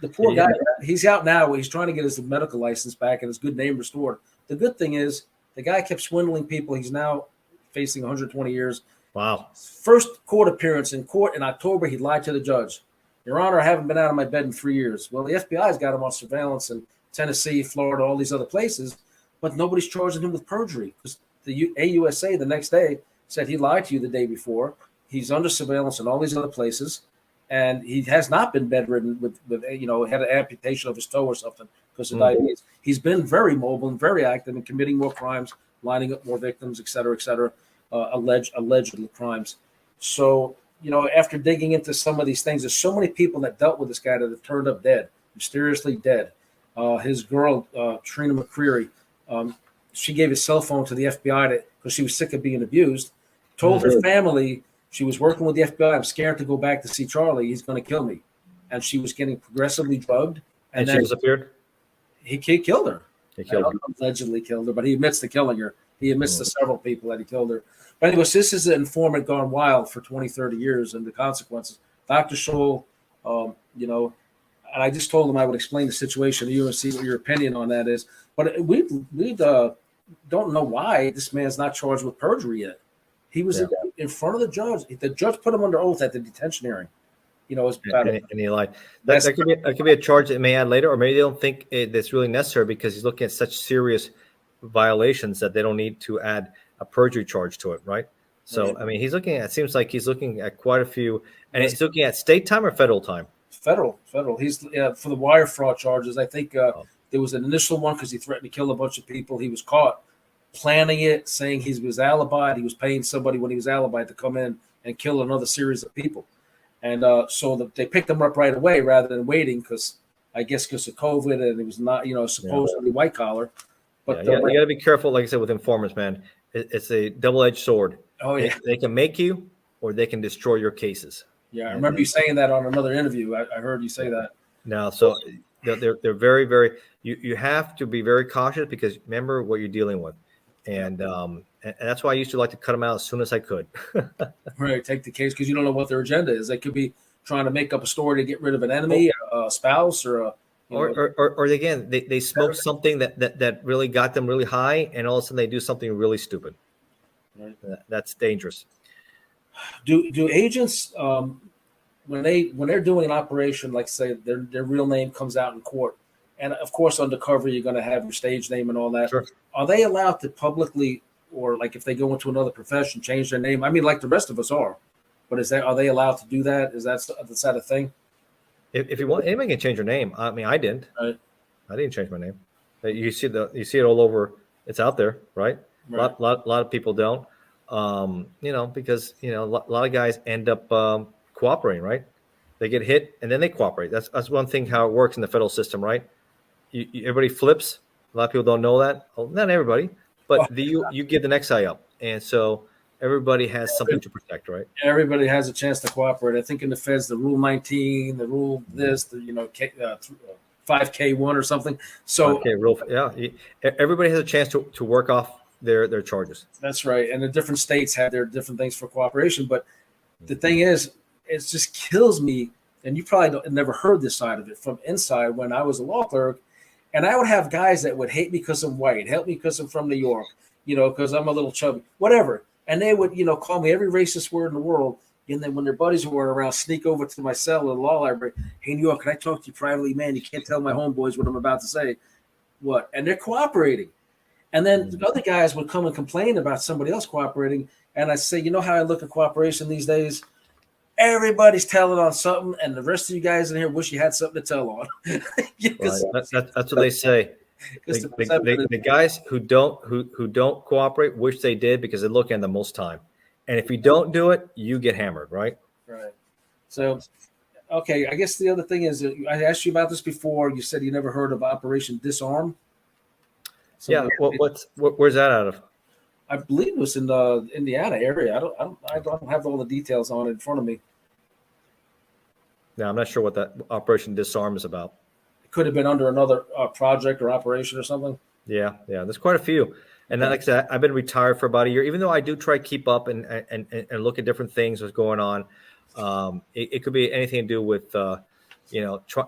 The poor guy, he's out now. He's trying to get his medical license back and his good name restored. The good thing is the guy kept swindling people. He's now facing 120 years. Wow. First court appearance in court in October, he lied to the judge. Your Honor, I haven't been out of my bed in 3 years. Well, the FBI's got him on surveillance in Tennessee, Florida, all these other places, but nobody's charging him with perjury because the AUSA the next day said he lied to you the day before. He's under surveillance in all these other places, and he has not been bedridden with had an amputation of his toe or something because of diabetes. He's been very mobile and very active in committing more crimes, lining up more victims, et cetera, alleged crimes. So, after digging into some of these things, there's so many people that dealt with this guy that have turned up dead, mysteriously dead. His girl, Trina McCreary, she gave his cell phone to the FBI because she was sick of being abused, told her family she was working with the FBI. I'm scared to go back to see Charlie. He's going to kill me. And she was getting progressively drugged. And she disappeared? He killed her. He killed her. Allegedly killed her, but he admits to killing her. He admits to several people that he killed her. But anyways, this is an informant gone wild for 20, 30 years and the consequences. Dr. Scholl, and I just told him I would explain the situation to you and see what your opinion on that is. But we don't know why this man's not charged with perjury yet. He was in front of the judge. The judge put him under oath at the detention hearing. And he lied. That could be a charge that may add later, or maybe they don't think it's really necessary because he's looking at such serious violations that they don't need to add a perjury charge to it, right? So, I mean, seems like he's looking at quite a few, and he's looking at state time or federal time? Federal. He's for the wire fraud charges. I think there was an initial one because he threatened to kill a bunch of people. He was caught planning it, saying he was alibied. He was paying somebody when he was alibied to come in and kill another series of people. And so they picked him up right away rather than waiting because of COVID and it was not, supposedly white collar. But you got to be careful, like I said, with informants, man. It's a double-edged sword. Oh, yeah. They can make you or they can destroy your cases. Yeah, I remember you saying that on another interview. I heard you say that. No, so they're very, very – you have to be very cautious because remember what you're dealing with. And that's why I used to like to cut them out as soon as I could. Right, take the case because you don't know what their agenda is. They could be trying to make up a story to get rid of an enemy, a spouse, or again, they smoke something that really got them really high, and all of a sudden they do something really stupid. Right. That's dangerous. Do agents when they're doing an operation, like say their real name comes out in court, and of course undercover you're going to have your stage name and all that. Sure. Are they allowed to publicly, or like if they go into another profession, change their name? I mean, like the rest of us are, but are they allowed to do that? Is that a thing? If you want, anybody can change your name. I mean, I didn't. Right. I didn't change my name. You see it all over. It's out there, right? Right. A lot of people don't. Because a lot of guys end up cooperating, right? They get hit and then they cooperate. That's one thing how it works in the federal system, right? Everybody flips. A lot of people don't know that. Well, not everybody, but you give the next guy up, and so everybody has something to protect, right? Everybody has a chance to cooperate. I think in the feds, the Rule 19, the Rule this, 5K1 or something. So everybody has a chance to work off their charges. That's right, and the different states have their different things for cooperation. But the thing is, it just kills me. And you probably never heard this side of it from inside when I was a law clerk. And I would have guys that would hate me because I'm white, hate me because I'm from New York, because I'm a little chubby, whatever. And they would, call me every racist word in the world. And then when their buddies were around, sneak over to my cell in the law library. Hey, New York, can I talk to you privately? Man, you can't tell my homeboys what I'm about to say. What? And they're cooperating. And then the other guys would come and complain about somebody else cooperating. And I say, you know how I look at cooperation these days? Everybody's telling on something, and the rest of you guys in here wish you had something to tell on. Right. That's what they say. The guys who don't cooperate wish they did because they look at the most time. And if you don't do it, you get hammered, right? Right. So, okay, I guess the other thing is I asked you about this before. You said you never heard of Operation Disarm. Where's that out of? I believe it was in the Indiana area. I don't have all the details on it in front of me. Yeah, I'm not sure what that Operation Disarm is about. It could have been under another project or operation or something. Yeah, there's quite a few. And like I said, I've been retired for about a year, even though I do try to keep up and look at different things, what's going on. It could be anything to do with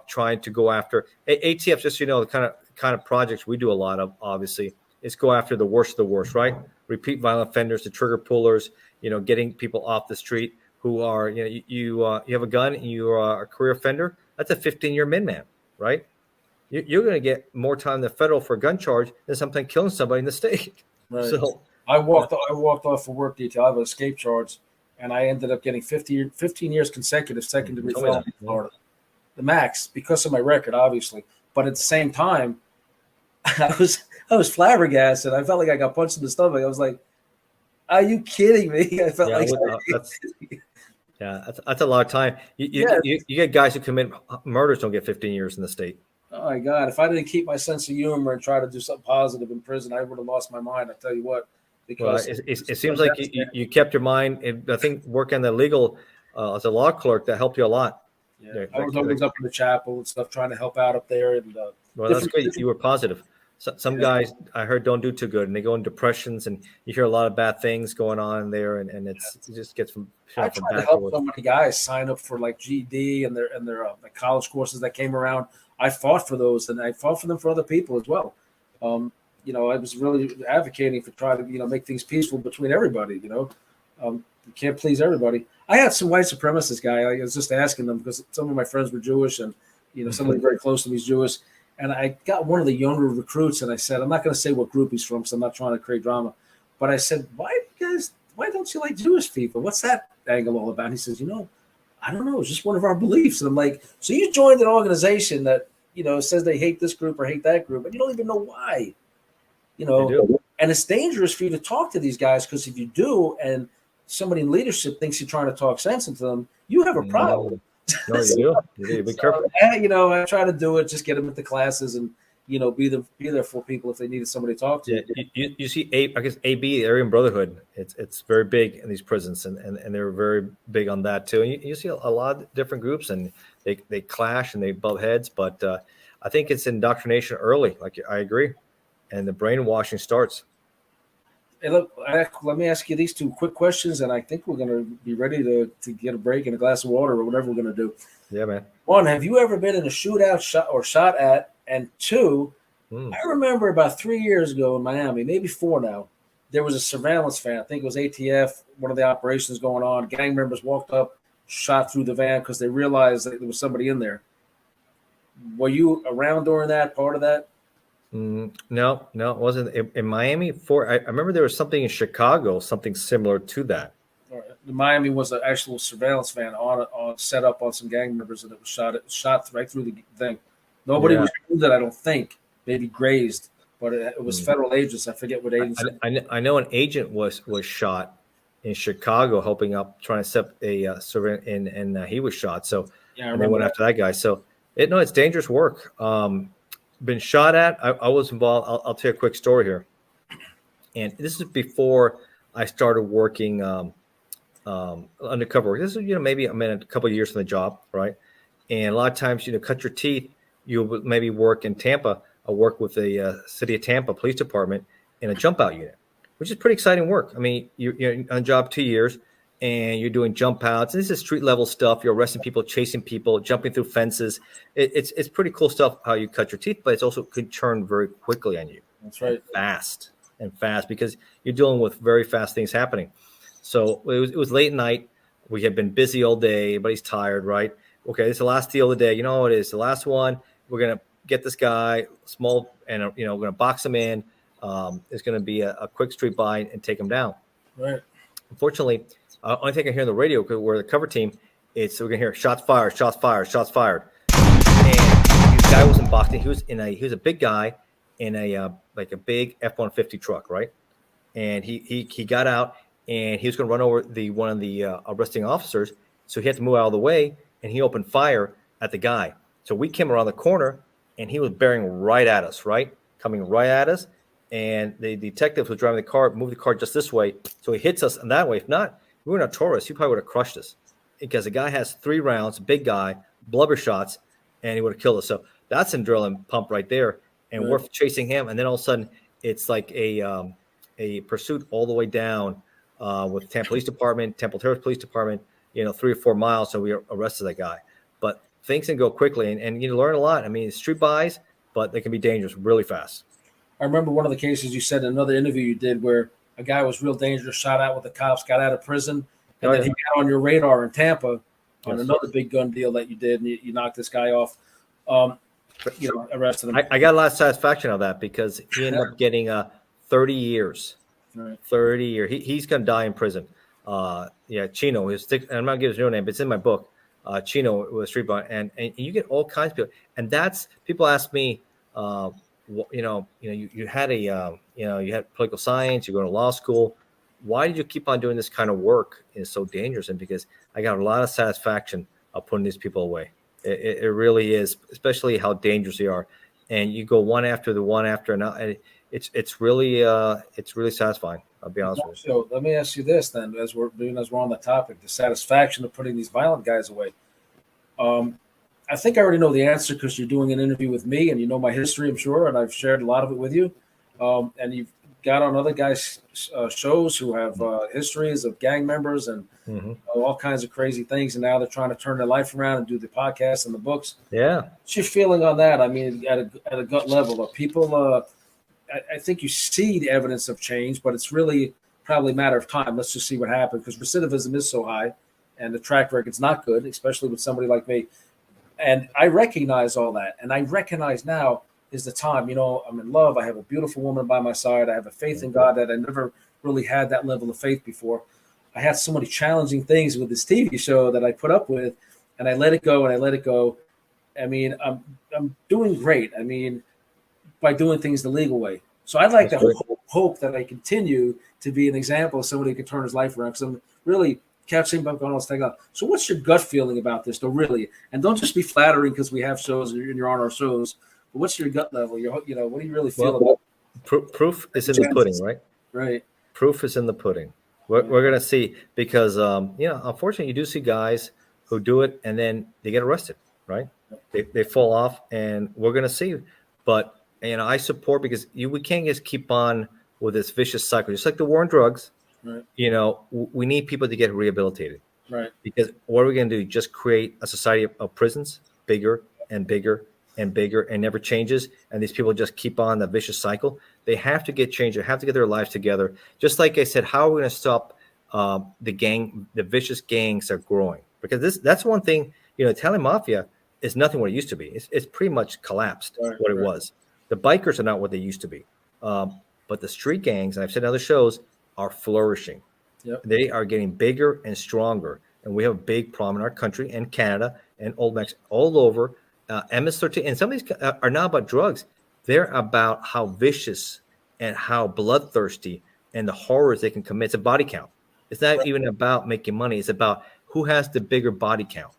trying to go after ATF. Just the kind of projects we do a lot of, obviously, is go after the worst of the worst, right? Repeat violent offenders, the trigger pullers, getting people off the street who are, you have a gun and you are a career offender. That's a 15-year min-man, right? You're going to get more time than federal for a gun charge than something killing somebody in the state. Right. So I walked off for work detail. I have an escape charge, and I ended up getting 15 years consecutive second-degree felony in Florida, the max, because of my record, obviously. But at the same time, I was flabbergasted. I felt like I got punched in the stomach. I was like, "Are you kidding me?" I felt that's a lot of time. You get guys who commit murders don't get 15 years in the state. Oh my God! If I didn't keep my sense of humor and try to do something positive in prison, I would have lost my mind. I tell you what. Because it seems like you kept your mind. I think working the legal as a law clerk, that helped you a lot. Yeah, I was always up in the chapel and stuff, trying to help out up there. And well, that's good. You were positive. Some guys I heard don't do too good, and they go in depressions, and you hear a lot of bad things going on there, and it just gets from. I tried to help so many guys sign up for like GED and their like college courses that came around. I fought for those, and I fought for them for other people as well. I was really advocating for trying to make things peaceful between everybody. You can't please everybody. I had some white supremacist guy. I was just asking them because some of my friends were Jewish, and somebody very close to me is Jewish. And I got one of the younger recruits, and I said, I'm not going to say what group he's from, because I'm not trying to create drama. But I said, why don't you like Jewish people? What's that angle all about? And he says, I don't know. It's just one of our beliefs. And I'm like, so you joined an organization that, says they hate this group or hate that group, and you don't even know why. And it's dangerous for you to talk to these guys, because if you do, and somebody in leadership thinks you're trying to talk sense into them, you have a problem. No, you do. Be careful. I try to do it, just get them into classes and, be there for people if they needed somebody to talk to. Yeah, you see, I guess AB, the Aryan Brotherhood, it's very big in these prisons, and they're very big on that too. And you see a lot of different groups, and they clash and they butt heads, but I think it's indoctrination early. Like, I agree. And the brainwashing starts. Hey, look, let me ask you these two quick questions, and I think we're going to be ready to get a break and a glass of water or whatever we're going to do. Yeah, man. One, have you ever been in a shootout shot at? And two, I remember about 3 years ago in Miami, maybe 4 now, there was a surveillance van. I think it was ATF, one of the operations going on. Gang members walked up, shot through the van because they realized that there was somebody in there. Were you around during that, part of that? No, it wasn't in Miami. I remember there was something in Chicago, something similar to that. The Miami was an actual surveillance van on set up on some gang members, and it was shot right through the thing. Nobody was wounded, I don't think. Maybe grazed, but it was federal agents. I forget what agency. I know an agent was shot in Chicago, helping up trying to set a surveillance, and he was shot. So and they went after that guy. So it's dangerous work. Been shot at. I was involved. I'll tell you a quick story here. And this is before I started working undercover work. This is, maybe I'm in a couple of years from the job, right? And a lot of times, cut your teeth. You'll maybe work in Tampa. I work with the city of Tampa Police Department in a jump out unit, which is pretty exciting work. I mean, you're on the job 2 years, and you're doing jump outs. This is street level stuff. You're arresting people, chasing people, jumping through fences. It's pretty cool stuff how you cut your teeth, but it's also could turn very quickly on you. That's right. Fast because you're dealing with very fast things happening. So it was late night. We had been busy all day. Everybody's tired, right? Okay, this is the last deal of the day. You know what it is? The last one. We're going to get this guy small, and we're going to box him in. It's going to be a quick street by and take him down. Right. Unfortunately, only thing I hear on the radio, because we're the cover team, we're going to hear shots fired, shots fired, shots fired. And this guy wasn't boxing. He was a big guy in a big F-150 truck, right? And he got out, and he was going to run over one of the arresting officers. So he had to move out of the way, and he opened fire at the guy. So we came around the corner, and he was bearing right at us, right? Coming right at us. And the detective was driving the car, moved the car just this way. So he hits us in that way. If not, we were not Taurus. He probably would have crushed us, because the guy has 3 rounds, big guy, blubber shots, and he would have killed us. So that's an adrenaline pump right there. And we're chasing him. And then all of a sudden, it's like a pursuit all the way down with Tampa Police Department, Temple Terrace Police Department. 3 or 4 miles, so we arrested that guy. But things can go quickly, and you learn a lot. I mean, street buys, but they can be dangerous really fast. I remember one of the cases you said in another interview you did where a guy was real dangerous, shot out with the cops, got out of prison, and then he got on your radar in Tampa on another big gun deal that you did, and you knocked this guy off. Arrested him. I got a lot of satisfaction out of that because he ended up getting 30 years. Right. 30 years. He's going to die in prison. Chino. I'm not giving his real name, but it's in my book. Chino was street buy, and you get all kinds of people. And that's people ask me, you had you had political science, you go to law school. Why did you keep on doing this kind of work? It's so dangerous, and because I got a lot of satisfaction of putting these people away. It really is, especially how dangerous they are. And you go one after another. It's really satisfying. I'll be honest with you. So let me ask you this then, as we're on the topic, the satisfaction of putting these violent guys away. I think I already know the answer because you're doing an interview with me, and you know my history, I'm sure, and I've shared a lot of it with you. And you've got on other guys' shows who have histories of gang members and all kinds of crazy things, and now they're trying to turn their life around and do the podcast and the books. Yeah. What's your feeling on that? I mean, at a gut level, are people? I think you see the evidence of change, but it's really probably a matter of time. Let's just see what happens because recidivism is so high, and the track record's not good, especially with somebody like me. And I recognize all that, and I recognize now is the time. I'm in love. I have a beautiful woman by my side. I have a faith in God that I never really had that level of faith before. I had so many challenging things with this TV show that I put up with, and I let it go, and I let it go. I mean, I'm doing great. I mean, by doing things the legal way. So I'd like to hope that I continue to be an example of somebody who can turn his life around. Because I'm really catching up on all this thing up. So what's your gut feeling about this, though, really? And don't just be flattering because we have shows and you're on our shows. But what's your gut level? What do you really feel about it? Proof is in the pudding, right? Right. Proof is in the pudding. We're going to see because, unfortunately, you do see guys who do it and then they get arrested, right? They fall off, and we're going to see. But, I support because we can't just keep on with this vicious cycle. Just like the war on drugs, right. We need people to get rehabilitated. Right. Because what are we going to do? Just create a society of prisons, bigger and bigger and bigger, and never changes. And these people just keep on the vicious cycle. They have to get changed. They have to get their lives together. Just like I said, how are we going to stop the vicious gangs are growing? Because that's one thing, Italian mafia is nothing what it used to be. It's pretty much collapsed what it was. The bikers are not what they used to be. But the street gangs, and I've said in other shows, are flourishing. Yep. They are getting bigger and stronger. And we have a big problem in our country and Canada and Old Mexico, all over. MS-13, and some of these are not about drugs. They're about how vicious and how bloodthirsty and the horrors they can commit. It's a body count. It's not even about making money. It's about who has the bigger body count.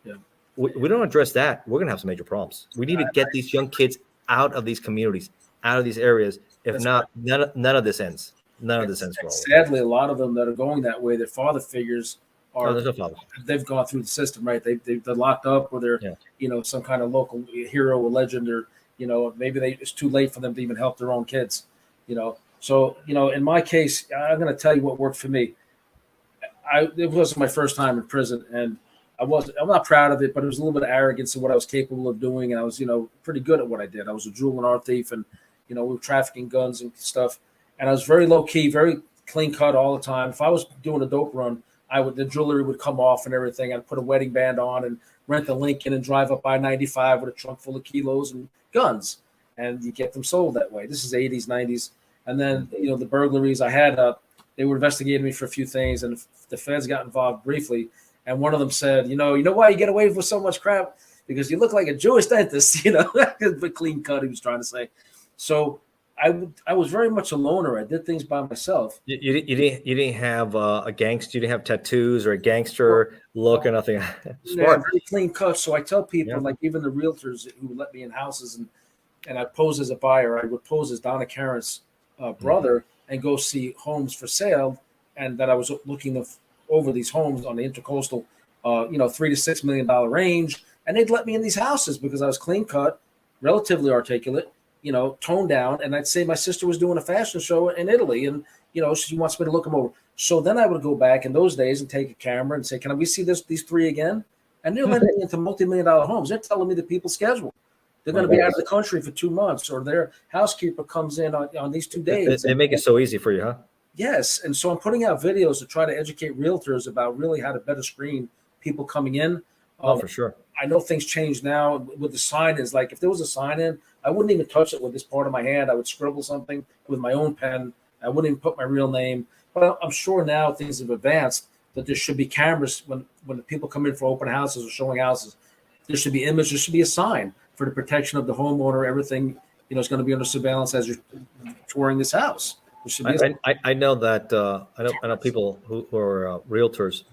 Yeah. We don't address that, we're going to have some major problems. We need to get these young kids out of these communities, out of these areas. If not, none of this ends. None of this ends for all. Sadly, a lot of them that are going that way, their father figures are. There's no father. They've gone through the system, right? They're locked up, or they're some kind of local hero or legend, or maybe it's too late for them to even help their own kids. So in my case, I'm going to tell you what worked for me. It wasn't my first time in prison, and I'm not proud of it, but it was a little bit of arrogance in what I was capable of doing, and I was pretty good at what I did. I was a jewel and art thief, and we were trafficking guns and stuff, and I was very low key, very clean cut all the time. If I was doing a dope run, the jewelry would come off and everything. I'd put a wedding band on and rent a Lincoln and drive up I-95 with a trunk full of kilos and guns, and you get them sold that way. This is 80s, 90s, and then the burglaries I had. They were investigating me for a few things, and the feds got involved briefly. And one of them said, you know why you get away with so much crap? Because you look like a Jewish dentist, but clean cut, he was trying to say. So I was very much a loner. I did things by myself. You didn't have a gangster. You didn't have tattoos or a gangster look or nothing. Smart. Very clean cut. So I tell people, like even the realtors who let me in houses, and I pose as a buyer. I would pose as Donna Karen's brother and go see homes for sale, and that I was looking over these homes on the intercoastal, $3 to $6 million range, and they'd let me in these houses because I was clean cut, relatively articulate, toned down, and I'd say my sister was doing a fashion show in Italy, and She wants me to look them over. So then I would go back in those days and take a camera and say, can we see these three again? And they're letting me into multi-million-dollar homes. They're telling me the people's schedule. They're going to be out of the country for 2 months, or their housekeeper comes in on these 2 days. They make it so easy for you, huh? Yes. And so I'm putting out videos to try to educate realtors about really how to better screen people coming in. For sure. I know things change now with the sign-ins. Like if there was a sign-in, I wouldn't even touch it with this part of my hand. I would scribble something with my own pen. I wouldn't even put my real name. But I'm sure now things have advanced that there should be cameras when the people come in for open houses or showing houses. There should be images. There should be a sign for the protection of the homeowner. Everything is going to be under surveillance as you're touring this house. I know that I know people who are realtors,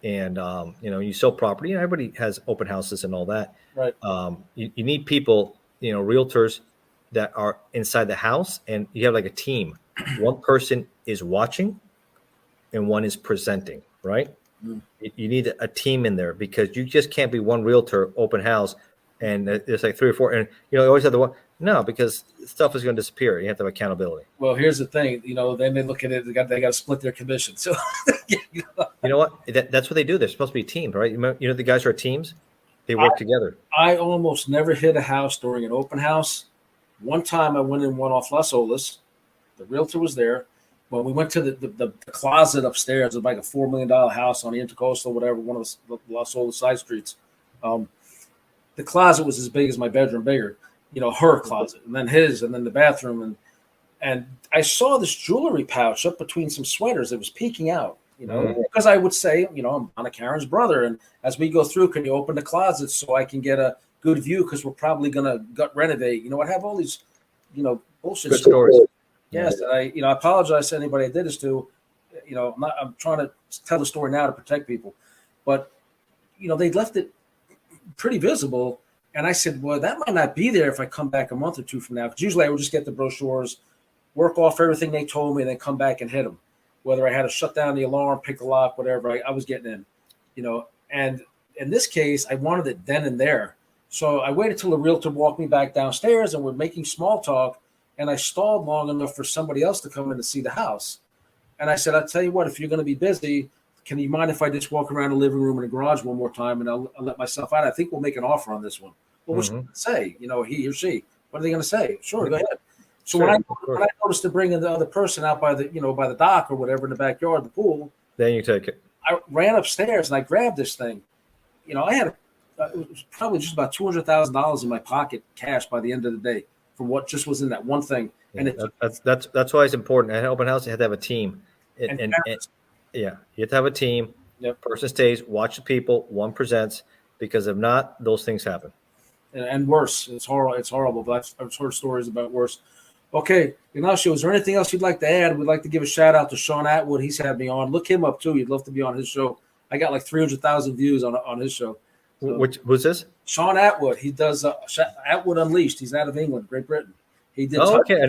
and you sell property. Everybody has open houses and all that. Right. You need people, realtors that are inside the house, and you have like a team. One person is watching, and one is presenting. Right. Mm. You need a team in there, because you just can't be one realtor open house, and there's like 3 or 4, and you always have the one. No, because stuff is going to disappear. You have to have accountability. Well, here's the thing. Then they look at it. They got to split their commission. So, you know what? That's what they do. They're supposed to be teams, right? The guys are teams. They work together. I almost never hit a house during an open house. One time I went in one off Las Olas. The realtor was there. When we went to the closet upstairs, it was like a $4 million house on the Intercoastal, whatever, one of the Las Olas side streets. The closet was as big as my bedroom, bigger. Her closet, and then his, and then the bathroom. And I saw this jewelry pouch up between some sweaters. It was peeking out, because I would say, I'm Anna Karen's brother. And as we go through, can you open the closet so I can get a good view? Because we're probably going to gut renovate. I have all these, bullshit stories. Yes. And I apologize to anybody I did this to. I'm trying to tell the story now to protect people. But, they left it pretty visible. And I said, well, that might not be there if I come back a month or 2 from now. Because usually I would just get the brochures, work off everything they told me, and then come back and hit them. Whether I had to shut down the alarm, pick the lock, whatever, I was getting in. And in this case, I wanted it then and there. So I waited till the realtor walked me back downstairs, and we're making small talk. And I stalled long enough for somebody else to come in to see the house. And I said, I'll tell you what, if you're going to be busy, can you mind if I just walk around the living room and the garage one more time, and I'll let myself out? I think we'll make an offer on this one. Well, what's going to say? He or she. What are they going to say? Sure, go ahead. So when I noticed to bring in the other person out by the by the dock or whatever in the backyard, the pool, then you take it. I ran upstairs and I grabbed this thing. I had it was probably just about $200,000 in my pocket, cash, by the end of the day from what just was in that one thing. Yeah, and that's why it's important. At an open house, you have to have a team. And you have to have a team. Yep. Person stays, watch the people, one presents, because if not, those things happen. And worse. It's horrible. But I've heard stories about worse. Okay, Ignacio, is there anything else you'd like to add? We'd like to give a shout out to Sean Atwood. He's had me on. Look him up too. You'd love to be on his show. I got like 300,000 views on his show. So, who's this? Sean Atwood. He does Atwood Unleashed. He's out of England, Great Britain. He did. Oh, okay,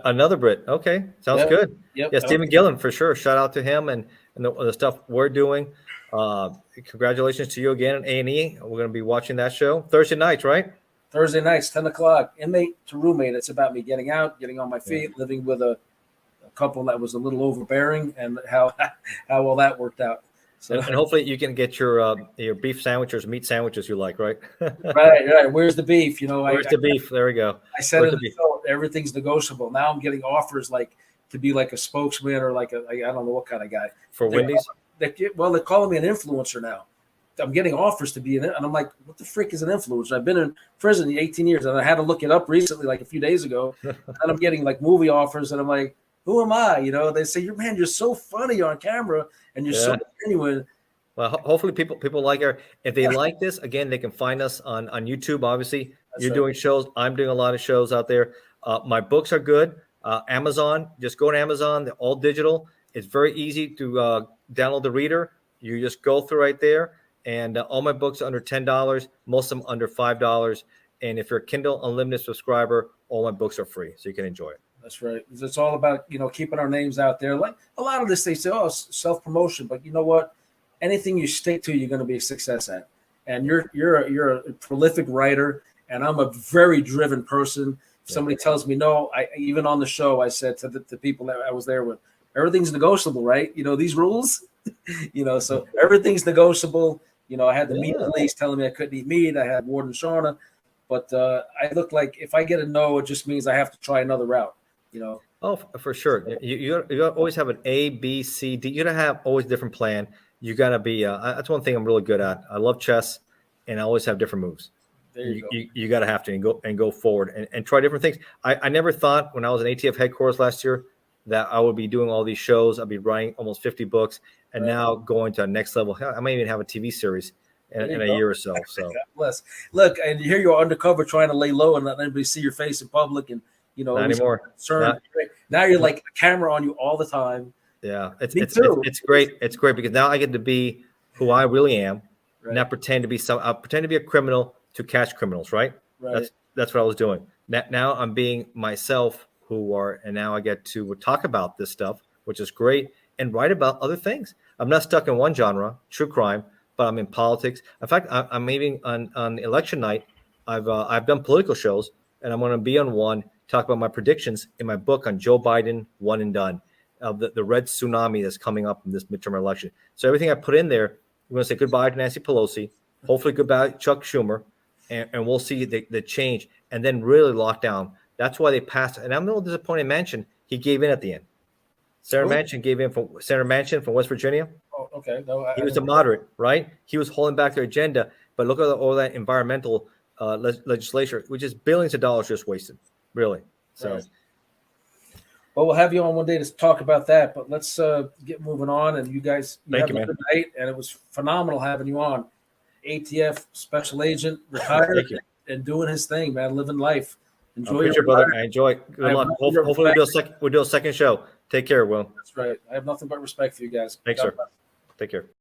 another Brit. Okay, sounds good. Yep. Yeah, Stephen Gillen for sure. Shout out to him and the stuff we're doing. Congratulations to you again at A&E. We're going to be watching that show Thursday nights, right? Thursday nights, 10 o'clock. Inmate to roommate. It's about me getting out, getting on my feet, living with a couple that was a little overbearing, and how all that worked out. So, and hopefully you can get your beef sandwiches, meat sandwiches you like, right? Right. Where's the beef? Where's the beef? There we go. I said everything's negotiable. Now I'm getting offers like to be like a spokesman or like I don't know what kind of guy. For Wendy's? They're calling me an influencer now. I'm getting offers to be in it, and I'm like, what the frick is an influencer? I've been in prison 18 years, and I had to look it up recently, like a few days ago, and I'm getting like movie offers, and I'm like, who am I? They say, you're so funny on camera, and you're so genuine. Well, hopefully people like her. If they like this, again, they can find us on YouTube. Obviously, you're doing shows. I'm doing a lot of shows out there. My books are good. Amazon, just go to Amazon. They're all digital. It's very easy to download the reader. You just go through right there. And all my books are under $10, most of them under $5. And if you're a Kindle Unlimited subscriber, all my books are free, so you can enjoy it. That's right. It's all about, keeping our names out there. Like a lot of this, they say, self-promotion. But you know what? Anything you stick to, you're going to be a success at. And you're a prolific writer, and I'm a very driven person. If somebody tells me no, even on the show, I said to the people that I was there with, everything's negotiable, right? These rules, so everything's negotiable. I had the meat police telling me I couldn't eat meat. I had Warden Shauna, but I look like if I get a no, it just means I have to try another route. Oh, for sure. You always have an A, B, C, D. You gotta have always a different plan. You gotta be. That's one thing I'm really good at. I love chess, and I always have different moves. There you go. You gotta have to go forward and try different things. I never thought when I was in ATF headquarters last year that I would be doing all these shows. I'd be writing almost 50 books, and now going to a next level. I might even have a TV series in a year or so. So God bless. Look, and here you're undercover trying to lay low and let anybody see your face in public, and not anymore. Now you're like a camera on you all the time. Yeah, it's great. It's great because now I get to be who I really am, not pretend to be I pretend to be a criminal to catch criminals. Right. That's what I was doing. Now I'm being myself, and now I get to talk about this stuff, which is great, and write about other things. I'm not stuck in one genre, true crime, but I'm in politics. In fact, I'm even on election night. I've done political shows, and I'm going to be on one. Talk about my predictions in my book on Joe Biden, one and done, of the red tsunami that's coming up in this midterm election. So everything I put in there, we're going to say goodbye to Nancy Pelosi, hopefully goodbye to Chuck Schumer, and we'll see the change and then really lock down. That's why they passed. And I'm a little disappointed Manchin, he gave in at the end. Senator Manchin from West Virginia. Oh, okay. No, he was a moderate, right? He was holding back their agenda. But look at all that environmental legislation, which is billions of dollars just wasted. Really. So, well, we'll have you on one day to talk about that. But let's get moving on. And you guys, have a good night. And it was phenomenal having you on. ATF special agent, retired, and doing his thing, man, living life. Enjoy your brother. I enjoy. Good luck. Hopefully, we'll do a second show. Take care, Will. That's right. I have nothing but respect for you guys. Thanks, sir. Take care.